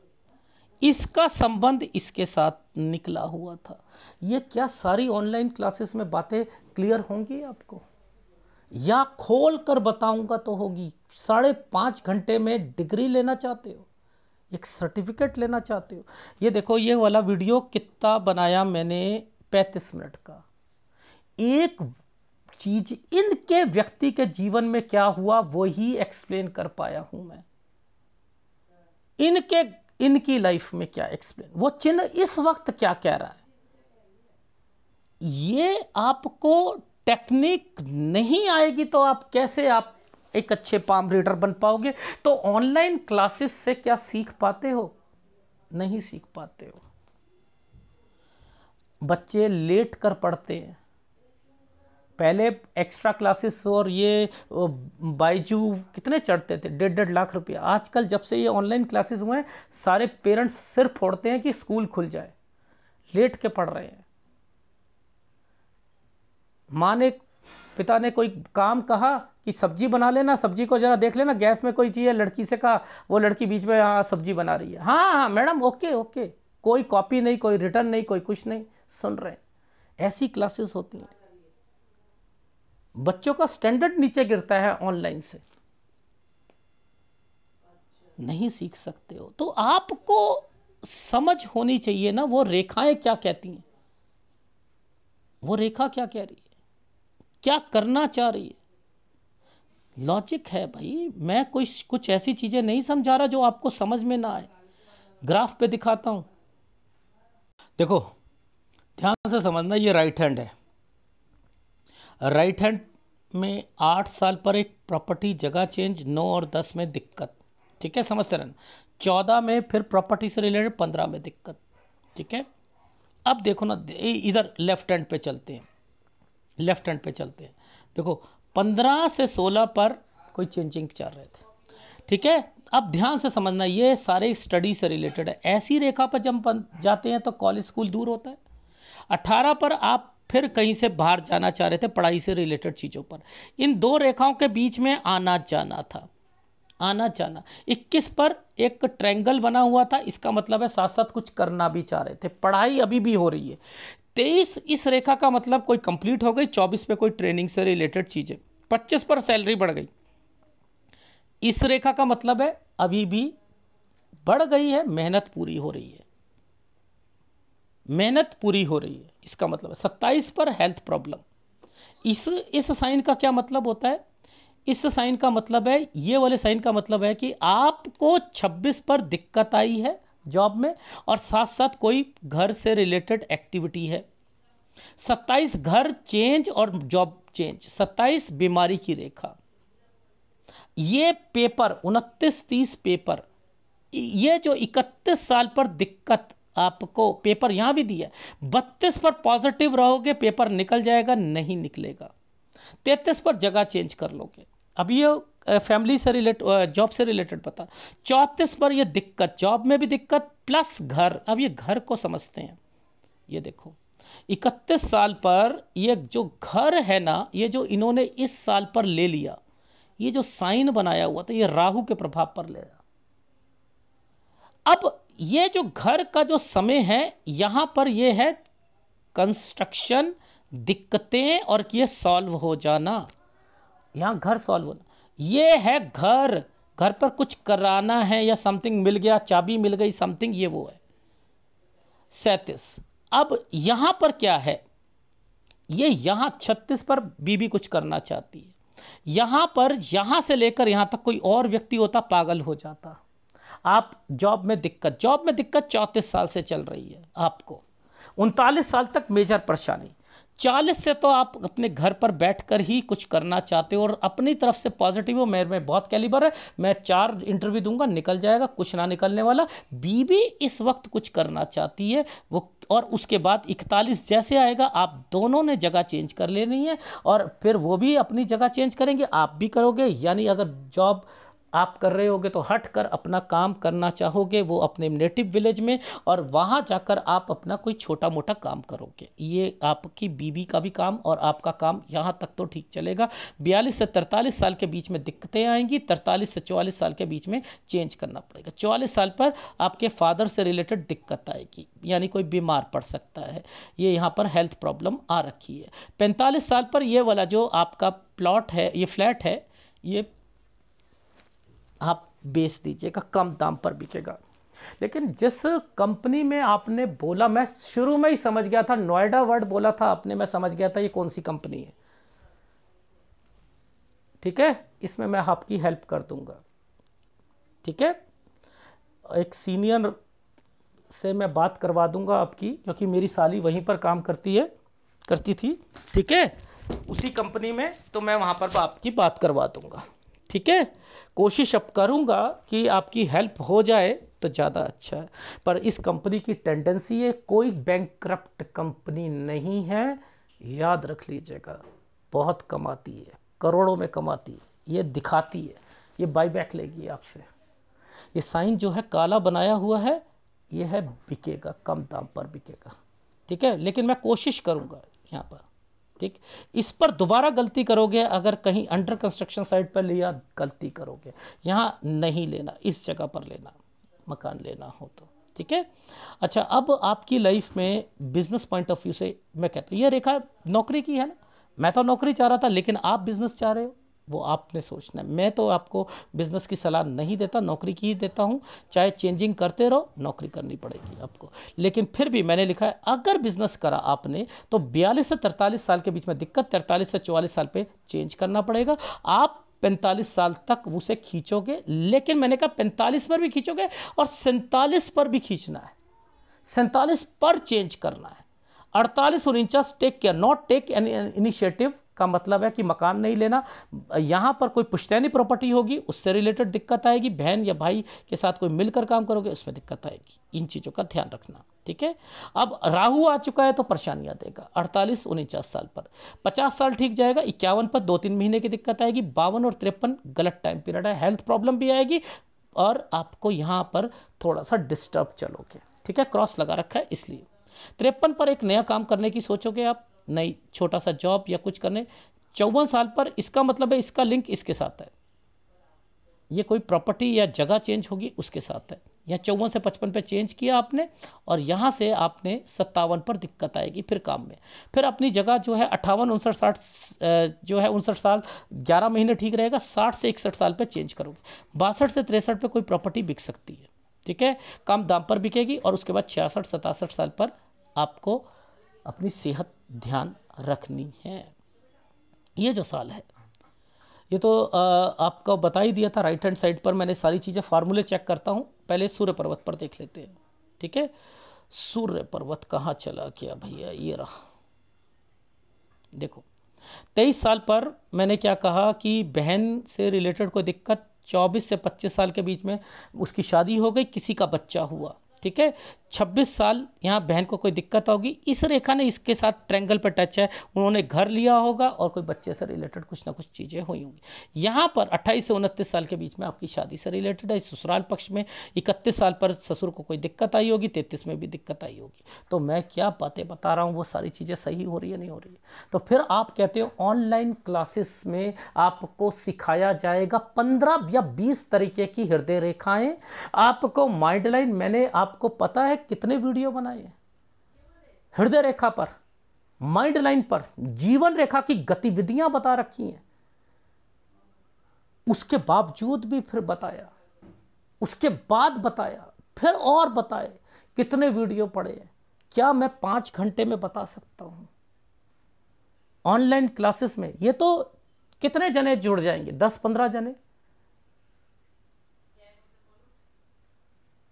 [SPEAKER 1] इसका संबंध इसके साथ निकला हुआ था। ये क्या सारी ऑनलाइन क्लासेस में बातें क्लियर होंगी आपको, या खोल कर बताऊंगा तो होगी? 5.5 घंटे में डिग्री लेना चाहते हो, एक सर्टिफिकेट लेना चाहते हो? ये देखो, ये वाला वीडियो कितना बनाया मैंने, 35 मिनट का। एक चीज इनके व्यक्ति के जीवन में क्या हुआ वही एक्सप्लेन कर पाया हूं मैं। इनकी लाइफ में क्या एक्सप्लेन, वो चिन्ह इस वक्त क्या कह रहा है, ये आपको टेक्निक नहीं आएगी तो आप कैसे आप एक अच्छे पाम रीडर बन पाओगे? तो ऑनलाइन क्लासेस से क्या सीख पाते हो? नहीं सीख पाते हो। बच्चे लेट कर पढ़ते हैं। पहले एक्स्ट्रा क्लासेस और ये बाइजू कितने चढ़ते थे, 1.5 लाख रुपया। आजकल जब से ये ऑनलाइन क्लासेस हुए हैं, सारे पेरेंट्स सिर फोड़ते हैं कि स्कूल खुल जाए, लेट के पढ़ रहे हैं। पिता ने कोई काम कहा कि सब्जी बना लेना, सब्जी को जरा देख लेना, गैस में कोई चीज़ है, लड़की से कहा, वो लड़की बीच में हाँ सब्जी बना रही है, हाँ हाँ मैडम ओके ओके, कोई कॉपी नहीं, कोई रिटर्न नहीं, कोई कुछ नहीं, सुन रहे हैं। ऐसी क्लासेस होती हैं। बच्चों का स्टैंडर्ड नीचे गिरता है ऑनलाइन से, नहीं सीख सकते हो। तो आपको समझ होनी चाहिए ना, वो रेखाएं क्या कहती हैं, वो रेखा क्या कह रही है, क्या करना चाह रही है। लॉजिक है भाई, मैं कोई कुछ ऐसी चीजें नहीं समझा रहा जो आपको समझ में ना आए। ग्राफ पे दिखाता हूं, देखो ध्यान से समझना, ये राइट हैंड है। राइट हैंड में 8 साल पर एक प्रॉपर्टी जगह चेंज, 9 और 10 में दिक्कत, ठीक है, समझते रहना। 14 में फिर प्रॉपर्टी से रिलेटेड, 15 में दिक्कत, ठीक है। अब देखो ना, इधर लेफ्ट हैंड पे चलते हैं, लेफ्ट हैंड पे चलते हैं। देखो 15 से 16 पर कोई चेंजिंग चल रहे थे, ठीक है। अब ध्यान से समझना, ये सारे स्टडी से रिलेटेड है। ऐसी रेखा पर जब जाते हैं तो कॉलेज स्कूल दूर होता है। 18 पर आप फिर कहीं से बाहर जाना चाह रहे थे पढ़ाई से रिलेटेड चीज़ों पर। इन दो रेखाओं के बीच में आना जाना था, आना जाना। 21 पर एक ट्रायंगल बना हुआ था, इसका मतलब है साथ साथ कुछ करना भी चाह रहे थे, पढ़ाई अभी भी हो रही है। 23 इस रेखा का मतलब कोई कंप्लीट हो गई, 24 पे कोई ट्रेनिंग से रिलेटेड चीज़ें, 25 पर सैलरी बढ़ गई। इस रेखा का मतलब है अभी भी बढ़ गई है, मेहनत पूरी हो रही है, मेहनत पूरी हो रही है, इसका मतलब है। 27 पर हेल्थ प्रॉब्लम। इस साइन का क्या मतलब होता है? इस साइन का मतलब है, ये वाले साइन का मतलब है कि आपको 26 पर दिक्कत आई है जॉब में, और साथ साथ कोई घर से रिलेटेड एक्टिविटी है। 27 घर चेंज और जॉब चेंज, 27 बीमारी की रेखा। ये पेपर 29-30 पेपर, ये जो 31 साल पर दिक्कत आपको पेपर यहां भी दिया, 32 पर पॉजिटिव रहोगे पेपर निकल जाएगा, नहीं निकलेगा। 33 पर जगह चेंज कर लोगे, अब ये फैमिली से रिलेटेड, जॉब से रिलेटेड पता। 34 पर ये दिक्कत, जॉब में भी दिक्कत प्लस घर। अब ये घर को समझते हैं, ये देखो 31 साल पर ये जो घर है ना, ये जो इन्होंने इस साल पर ले लिया, ये जो साइन बनाया हुआ था ये राहु के प्रभाव पर ले लिया। अब ये जो घर का जो समय है, यहां पर ये है कंस्ट्रक्शन, दिक्कतें और ये सॉल्व हो जाना, यहां घर सॉल्व होना। ये है घर, घर पर कुछ कराना है या समथिंग मिल गया, चाबी मिल गई, समथिंग, ये वो है 37। अब यहां पर क्या है, ये यहां 36 पर बीबी कुछ करना चाहती है। यहां पर यहां से लेकर यहां तक कोई और व्यक्ति होता पागल हो जाता। आप जॉब में दिक्कत, जॉब में दिक्कत 34 साल से चल रही है आपको, 39 साल तक मेजर परेशानी। 40 से तो आप अपने घर पर बैठकर ही कुछ करना चाहते हो और अपनी तरफ से पॉजिटिव हो, मेरे में बहुत कैलिबर है, मैं 4 इंटरव्यू दूंगा, निकल जाएगा, कुछ ना निकलने वाला। बीबी इस वक्त कुछ करना चाहती है वो, और उसके बाद 41 जैसे आएगा, आप दोनों ने जगह चेंज कर लेनी है, और फिर वो भी अपनी जगह चेंज करेंगे, आप भी करोगे। यानी अगर जॉब आप कर रहे होगे तो हट कर अपना काम करना चाहोगे वो अपने नेटिव विलेज में, और वहाँ जाकर आप अपना कोई छोटा मोटा काम करोगे। ये आपकी बीवी का भी काम और आपका काम यहाँ तक तो ठीक चलेगा। 42 से 43 साल के बीच में दिक्कतें आएंगी, 43 से 44 साल के बीच में चेंज करना पड़ेगा। 44 साल पर आपके फादर से रिलेटेड दिक्कत आएगी, यानी कोई बीमार पड़ सकता है, ये यहाँ पर हेल्थ प्रॉब्लम आ रखी है। 45 साल पर ये वाला जो आपका प्लॉट है, ये फ्लैट है, ये आप बेच दीजिएगा, कम दाम पर बिकेगा। लेकिन जिस कंपनी में आपने बोला, मैं शुरू में ही समझ गया था, नोएडा वर्ड बोला था आपने, मैं समझ गया था ये कौन सी कंपनी है। ठीक है, इसमें मैं आपकी हेल्प कर दूंगा। ठीक है, एक सीनियर से मैं बात करवा दूंगा आपकी, क्योंकि मेरी साली वहीं पर काम करती थी। ठीक है, उसी कंपनी में, तो मैं वहाँ पर आपकी बात करवा दूंगा। ठीक है, कोशिश अब करूँगा कि आपकी हेल्प हो जाए तो ज़्यादा अच्छा है। पर इस कंपनी की टेंडेंसी है, कोई बैंकक्रप्ट कंपनी नहीं है, याद रख लीजिएगा। बहुत कमाती है, करोड़ों में कमाती है, ये दिखाती है, ये बाईबैक लेगी आपसे। ये साइन जो है काला बनाया हुआ है, ये है बिकेगा, कम दाम पर बिकेगा। ठीक है, लेकिन मैं कोशिश करूँगा यहाँ पर। ठीक, इस पर दोबारा गलती करोगे अगर कहीं अंडर कंस्ट्रक्शन साइट पर लिया, गलती करोगे। यहाँ नहीं लेना, इस जगह पर लेना, मकान लेना हो तो। ठीक है, अच्छा, अब आपकी लाइफ में बिजनेस पॉइंट ऑफ व्यू से मैं कहता हूँ, ये रेखा नौकरी की है ना, मैं तो नौकरी चाह रहा था, लेकिन आप बिजनेस चाह रहे हो, वो आपने सोचना है। मैं तो आपको बिजनेस की सलाह नहीं देता, नौकरी की ही देता हूँ। चाहे चेंजिंग करते रहो, नौकरी करनी पड़ेगी आपको। लेकिन फिर भी मैंने लिखा है, अगर बिजनेस करा आपने तो 42 से 43 साल के बीच में दिक्कत, 43 से 44 साल पे चेंज करना पड़ेगा। आप 45 साल तक उसे खींचोगे, लेकिन मैंने कहा 45 पर भी खींचोगे और 47 पर भी खींचना है, 47 पर चेंज करना है। 48 49 take care, not take an initiative का मतलब है कि मकान नहीं लेना। यहाँ पर कोई पुश्तैनी प्रॉपर्टी होगी, उससे रिलेटेड दिक्कत आएगी। बहन या भाई के साथ कोई मिलकर काम करोगे, उसमें दिक्कत आएगी। इन चीज़ों का ध्यान रखना। ठीक है, अब राहु आ चुका है तो परेशानियाँ देगा। 48 49 साल पर, 50 साल ठीक जाएगा, 51 पर 2-3 महीने की दिक्कत आएगी, 52 और 53 गलत टाइम पीरियड है, हेल्थ प्रॉब्लम भी आएगी और आपको यहाँ पर थोड़ा सा डिस्टर्ब चलोगे। ठीक है, क्रॉस लगा रखा है इसलिए। 53 पर एक नया काम करने की सोचोगे आप, नई छोटा सा जॉब या कुछ करने। 54 साल पर, इसका मतलब है इसका लिंक इसके साथ है, ये कोई प्रॉपर्टी या जगह चेंज होगी उसके साथ है। यहाँ 54 से 55 पे चेंज किया आपने, और यहाँ से आपने 57 पर दिक्कत आएगी फिर काम में। फिर अपनी जगह जो है 58 59 60 जो है 59 साल 11 महीने ठीक रहेगा, 60 से 61 साल पे चेंज करोगे। 62 से 63 पे कोई प्रॉपर्टी बिक सकती है। ठीक है, कम दाम पर बिकेगी। और उसके बाद 66 67 साल पर आपको अपनी सेहत ध्यान रखनी है। ये जो साल है, ये तो आपको बता ही दिया था। राइट हैंड साइड पर मैंने सारी चीज़ें, फार्मूले चेक करता हूँ। पहले सूर्य पर्वत पर देख लेते हैं। ठीक है, सूर्य पर्वत कहाँ चला गया भैया, ये रहा। देखो 23 साल पर मैंने क्या कहा कि बहन से रिलेटेड कोई दिक्कत, 24 से 25 साल के बीच में उसकी शादी हो गई, किसी का बच्चा हुआ। ठीक है, 26 साल यहाँ बहन को कोई दिक्कत होगी। इस रेखा ने इसके साथ ट्रायंगल पर टच है, उन्होंने घर लिया होगा और कोई बच्चे से रिलेटेड कुछ ना कुछ चीज़ें हुई होंगी। यहाँ पर 28 से 29 साल के बीच में आपकी शादी से रिलेटेड है। ससुराल पक्ष में 31 साल पर ससुर को कोई दिक्कत आई होगी, 33 में भी दिक्कत आई होगी। तो मैं क्या बातें बता रहा हूँ, वो सारी चीज़ें सही हो रही है नहीं हो रही है। तो फिर आप कहते हो ऑनलाइन क्लासेस में आपको सिखाया जाएगा 15 या 20 तरीके की हृदय रेखाएं, आपको माइंड लाइन। मैंने आपको पता है कितने वीडियो बनाए हृदय रेखा पर, माइंड लाइन पर, जीवन रेखा की गतिविधियां बता रखी हैं। उसके बावजूद भी फिर बताया, उसके बाद बताया, फिर और बताए। कितने वीडियो पड़े हैं, क्या मैं 5 घंटे में बता सकता हूं ऑनलाइन क्लासेस में? ये तो कितने जने जुड़ जाएंगे, 10-15 जने,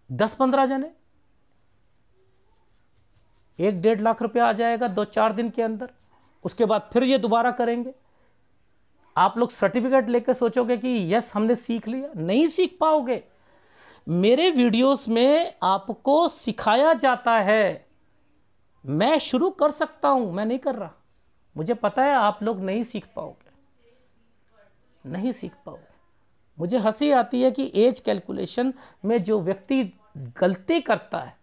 [SPEAKER 1] 10-15 जने, 1-1.5 लाख रुपया आ जाएगा 2-4 दिन के अंदर। उसके बाद फिर ये दोबारा करेंगे। आप लोग सर्टिफिकेट लेकर सोचोगे कि यस हमने सीख लिया, नहीं सीख पाओगे। मेरे वीडियोस में आपको सिखाया जाता है। मैं शुरू कर सकता हूं, मैं नहीं कर रहा, मुझे पता है आप लोग नहीं सीख पाओगे, नहीं सीख पाओगे। मुझे हंसी आती है कि एज कैलकुलेशन में जो व्यक्ति गलती करता है,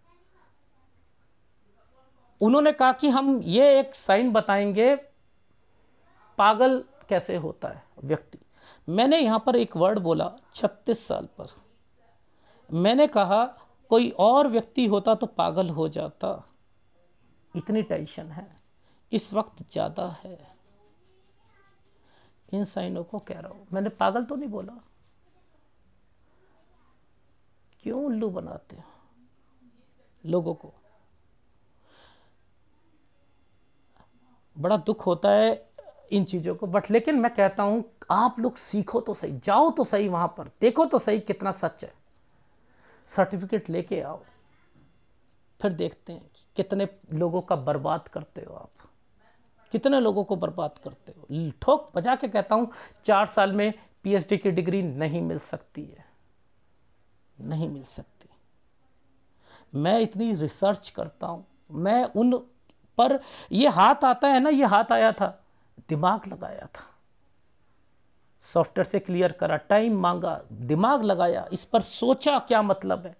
[SPEAKER 1] उन्होंने कहा कि हम ये एक साइन बताएंगे पागल कैसे होता है व्यक्ति। मैंने यहां पर एक वर्ड बोला 36 साल पर। मैंने कहा कोई और व्यक्ति होता तो पागल हो जाता, इतनी टेंशन है इस वक्त ज़्यादा है। इन साइनों को कह रहा हूं, मैंने पागल तो नहीं बोला। क्यों उल्लू बनाते हो लोगों को? बड़ा दुख होता है इन चीज़ों को, बट लेकिन मैं कहता हूं आप लोग सीखो तो सही, जाओ तो सही, वहां पर देखो तो सही कितना सच है। सर्टिफिकेट लेके आओ, फिर देखते हैं कि कितने लोगों का बर्बाद करते हो आप, कितने लोगों को बर्बाद करते हो। ठोक बजा के कहता हूं 4 साल में पीएचडी की डिग्री नहीं मिल सकती है, नहीं मिल सकती। मैं इतनी रिसर्च करता हूं, मैं उन पर ये हाथ आता है ना, ये हाथ आया था, दिमाग लगाया था, सॉफ्टवेयर से क्लियर करा, टाइम मांगा, दिमाग लगाया, इस पर सोचा क्या मतलब है।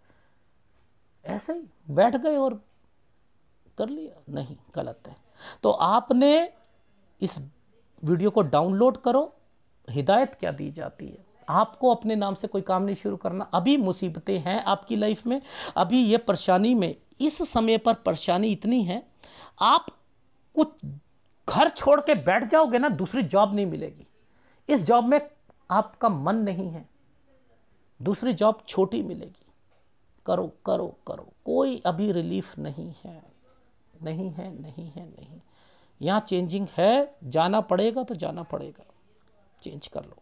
[SPEAKER 1] ऐसे ही बैठ गए और कर लिया, नहीं, गलत है। तो आपने इस वीडियो को डाउनलोड करो। हिदायत क्या दी जाती है, आपको अपने नाम से कोई काम नहीं शुरू करना। अभी मुसीबतें हैं आपकी लाइफ में, अभी ये परेशानी में, इस समय पर परेशानी इतनी है, आप कुछ घर छोड़ के बैठ जाओगे ना, दूसरी जॉब नहीं मिलेगी। इस जॉब में आपका मन नहीं है, दूसरी जॉब छोटी मिलेगी। करो करो करो, कोई अभी रिलीफ नहीं है, नहीं है, नहीं है, नहीं। यहाँ चेंजिंग है, जाना पड़ेगा तो जाना पड़ेगा, चेंज कर लो,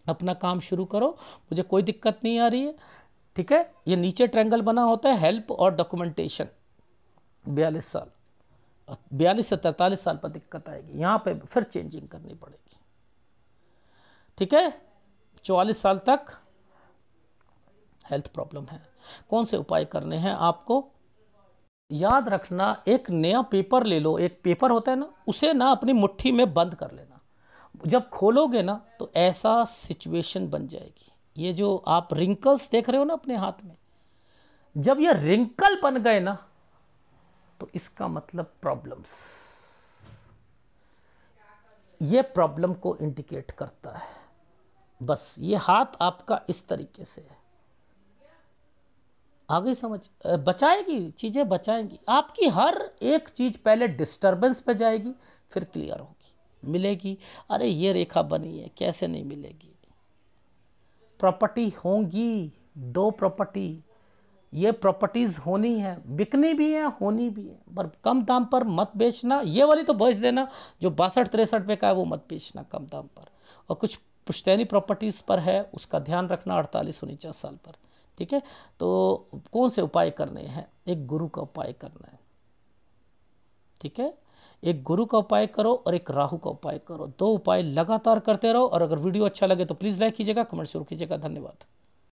[SPEAKER 1] अपना काम शुरू करो, मुझे कोई दिक्कत नहीं आ रही है। ठीक है, ये नीचे ट्रायंगल बना होता है हेल्प और डॉक्यूमेंटेशन, 42 साल, 42 से 43 साल पर दिक्कत आएगी, यहाँ पे फिर चेंजिंग करनी पड़ेगी। ठीक है, 44 साल तक हेल्थ प्रॉब्लम है। कौन से उपाय करने हैं आपको याद रखना। एक नया पेपर ले लो, एक पेपर होता है ना, उसे ना अपनी मुट्ठी में बंद कर लेना। जब खोलोगे ना तो ऐसा सिचुएशन बन जाएगी। ये जो आप रिंकल्स देख रहे हो ना अपने हाथ में, जब ये रिंकल बन गए ना तो इसका मतलब प्रॉब्लम्स, ये प्रॉब्लम को इंडिकेट करता है। बस ये हाथ आपका इस तरीके से है, आगे समझ, बचाएगी, चीज़ें बचाएंगी आपकी। हर एक चीज़ पहले डिस्टरबेंस पे जाएगी, फिर क्लियर होगी, मिलेगी। अरे ये रेखा बनी है, कैसे नहीं मिलेगी। प्रॉपर्टी होंगी, 2 प्रॉपर्टी, ये प्रॉपर्टीज़ होनी है, बिकनी भी है, होनी भी है, पर कम दाम पर मत बेचना। ये वाली तो बेच देना, जो 62-63 पे का है वो मत बेचना कम दाम पर। और कुछ पुश्तैनी प्रॉपर्टीज़ पर है, उसका ध्यान रखना 48-49 साल पर। ठीक है, तो कौन से उपाय करने हैं, एक गुरु का उपाय करना है। ठीक है, एक गुरु का उपाय करो और एक राहु का उपाय करो, 2 उपाय लगातार करते रहो। और अगर वीडियो अच्छा लगे तो प्लीज़ लाइक कीजिएगा, कमेंट जरूर कीजिएगा। धन्यवाद।